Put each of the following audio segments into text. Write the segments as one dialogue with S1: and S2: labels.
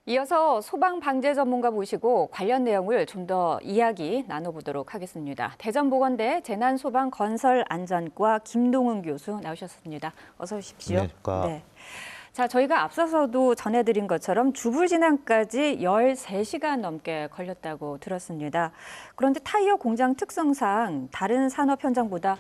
S1: 이어서 소방 방재 전문가 모시고 관련 내용을 좀 더 이야기 나눠보도록 하겠습니다. 대전보건대 재난소방건설안전과 김동훈 교수 나오셨습니다. 어서 오십시오.
S2: 안녕하십니까.
S1: 네. 자, 저희가 앞서서도 전해드린 것처럼 주불진항까지 13시간 넘게 걸렸다고 들었습니다. 그런데 타이어 공장 특성상 다른 산업 현장보다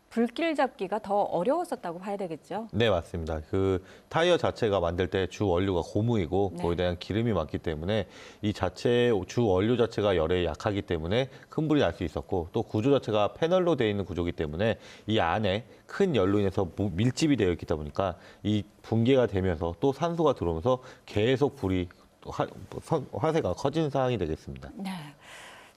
S1: 불길 잡기가 더 어려웠었다고 봐야 되겠죠?
S2: 네, 맞습니다. 그 타이어 자체가 만들 때 주 원료가 고무이고
S1: 네.
S2: 거기에 대한 기름이 많기 때문에 이 자체 주 원료 자체가 열에 약하기 때문에 큰 불이 날 수 있었고, 또 구조 자체가 패널로 되어 있는 구조이기 때문에 이 안에 큰 열로 인해서 밀집이 되어 있다 보니까 이 붕괴가 되면서 또 산소가 들어오면서 계속 불이 화재가 커진 상황이 되겠습니다.
S1: 네.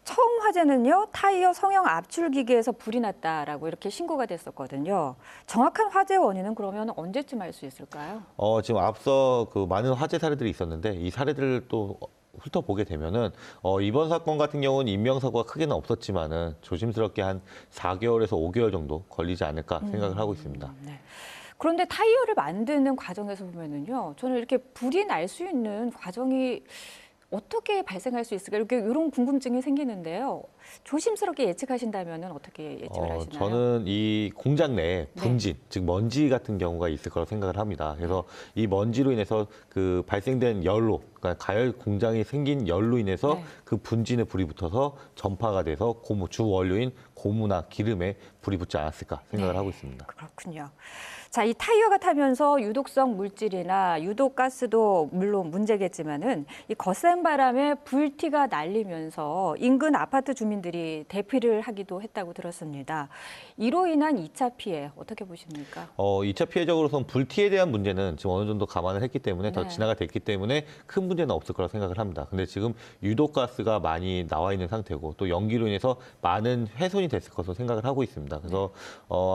S1: 처음 화재는요, 타이어 성형 압출 기계에서 불이 났다라고 이렇게 신고가 됐었거든요. 정확한 화재 원인은 그러면 언제쯤 알 수 있을까요?
S2: 지금 앞서 그 많은 화재 사례들이 있었는데 이 사례들을 또 훑어보게 되면은 이번 사건 같은 경우는 인명사고가 크게는 없었지만은 조심스럽게 한 4개월에서 5개월 정도 걸리지 않을까 생각을 하고 있습니다.
S1: 네. 그런데 타이어를 만드는 과정에서 보면은요, 저는 이렇게 불이 날 수 있는 과정이 어떻게 발생할 수 있을까 이런 궁금증이 생기는데요. 조심스럽게 예측하신다면은 어떻게 예측을 하시나요?
S2: 저는 이 공장 내에 분진, 즉 먼지 같은 경우가 있을 거라고 생각을 합니다. 그래서 이 먼지로 인해서 그 발생된 열로, 그러니까 가열 공장이 생긴 열로 인해서 그 분진에 불이 붙어서 전파가 돼서 주 원료인 고무나 기름에 불이 붙지 않았을까 생각을 하고 있습니다.
S1: 그렇군요. 자, 이 타이어가 타면서 유독성 물질이나 유독가스도 물론 문제겠지만은 이 거센 바람에 불티가 날리면서 인근 아파트 주민들이 대피를 하기도 했다고 들었습니다. 이로 인한 2차 피해 어떻게 보십니까?
S2: 2차 피해적으로선 불티에 대한 문제는 지금 어느 정도 감안을 했기 때문에 더 진화가 됐기 때문에 큰 문제는 없을 거라고 생각을 합니다. 근데 지금 유독가스가 많이 나와 있는 상태고 또 연기로 인해서 많은 훼손이 됐을 것으로 생각을 하고 있습니다. 그래서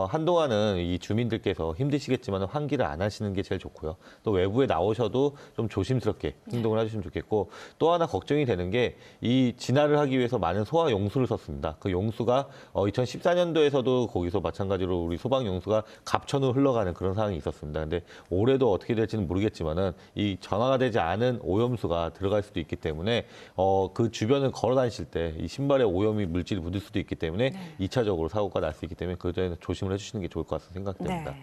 S2: 한동안은 이 주민들께서 힘드시겠지만 환기를 안 하시는 게 제일 좋고요. 또 외부에 나오셔도 좀 조심스럽게 행동을 해주시면 좋겠고, 또 하나 걱정이 되는 게 이 진화를 하기 위해서 많은 소화 용수를 썼습니다. 그 용수가 2014년도에서도 거기서 마찬가지로 우리 소방 용수가 갑천으로 흘러가는 그런 상황이 있었습니다. 근데 올해도 어떻게 될지는 모르겠지만은 이 정화가 되지 않은 오염수가 들어갈 수도 있기 때문에 그 주변을 걸어 다니실 때 이 신발에 오염이 물질이 묻을 수도 있기 때문에 2차적으로 사고가 날 수 있기 때문에 그 점에서 조심을 해주시는 게 좋을 것 같습니다. 생각됩니다.
S1: 네.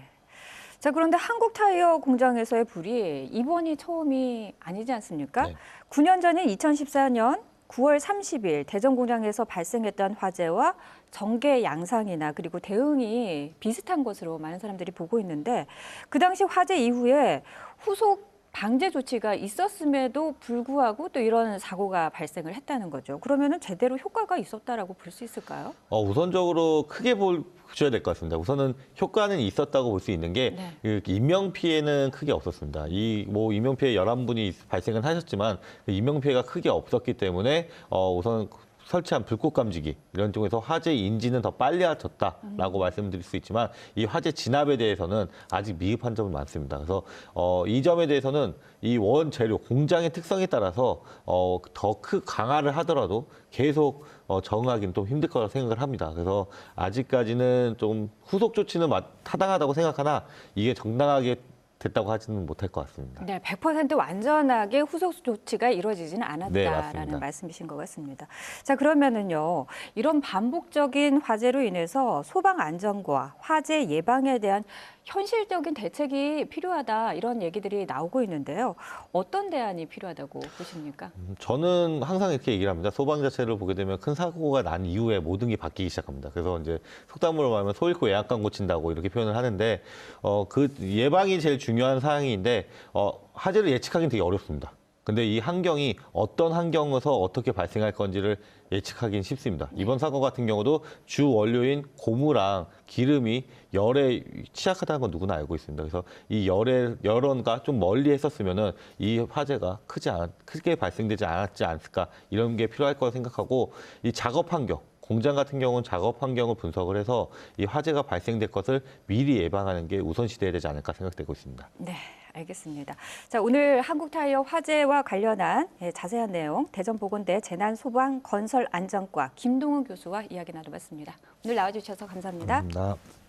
S1: 자, 그런데 한국 타이어 공장에서의 불이 이번이 처음이 아니지 않습니까?
S2: 네.
S1: 9년 전인 2014년 9월 30일 대전 공장에서 발생했던 화재와 전개 양상이나 그리고 대응이 비슷한 것으로 많은 사람들이 보고 있는데, 그 당시 화재 이후에 후속 방제 조치가 있었음에도 불구하고 또 이런 사고가 발생을 했다는 거죠. 그러면은 제대로 효과가 있었다라고 볼 수 있을까요?
S2: 우선적으로 크게 보셔야 될 것 같습니다. 우선은 효과는 있었다고 볼 수 있는 게 그 인명 피해는 크게 없었습니다. 인명 피해 11분이 발생은 하셨지만 그 인명 피해가 크게 없었기 때문에 우선 설치한 불꽃 감지기 이런 쪽에서 화재 인지는 더 빨리 하셨다라고 말씀드릴 수 있지만 이 화재 진압에 대해서는 아직 미흡한 점이 많습니다. 그래서 이 점에 대해서는 이 원재료 공장의 특성에 따라서 더 강화를 하더라도 계속 적응하기는 좀 힘들 거라고 생각을 합니다. 그래서 아직까지는 좀 후속 조치는 타당하다고 생각하나 이게 정당하게 됐다고 하지는 못할 것 같습니다.
S1: 네, 100% 완전하게 후속 조치가 이루어지지는
S2: 네,
S1: 않았다라는
S2: 맞습니다.
S1: 말씀이신 것 같습니다. 자, 그러면은요, 이런 반복적인 화재로 인해서 소방 안전과 화재 예방에 대한 현실적인 대책이 필요하다 이런 얘기들이 나오고 있는데요. 어떤 대안이 필요하다고 보십니까?
S2: 저는 항상 이렇게 얘기를 합니다. 소방 자체를 보게 되면 큰 사고가 난 이후에 모든 게 바뀌기 시작합니다. 그래서 이제 속담으로 말하면 소 잃고 외양간 고친다고 이렇게 표현을 하는데 그 예방이 제일 중요한 사항인데 화재를 예측하기는 되게 어렵습니다. 근데 이 환경이 어떤 환경에서 어떻게 발생할 건지를 예측하기는 쉽습니다. 이번 사고 같은 경우도 주 원료인 고무랑 기름이 열에 취약하다는 건 누구나 알고 있습니다. 그래서 이 열원과 좀 멀리 했었으면은 이 화재가 크게 발생되지 않았지 않을까 이런 게 필요할 거라 생각하고, 이 작업 환경, 공장 같은 경우는 작업 환경을 분석을 해서 이 화재가 발생될 것을 미리 예방하는 게 우선시돼야 되지 않을까 생각되고 있습니다.
S1: 네, 알겠습니다. 자, 오늘 한국타이어 화재와 관련한 자세한 내용 대전보건대 재난소방건설안전과 김동훈 교수와 이야기 나눠봤습니다. 오늘 나와주셔서 감사합니다.
S2: 감사합니다.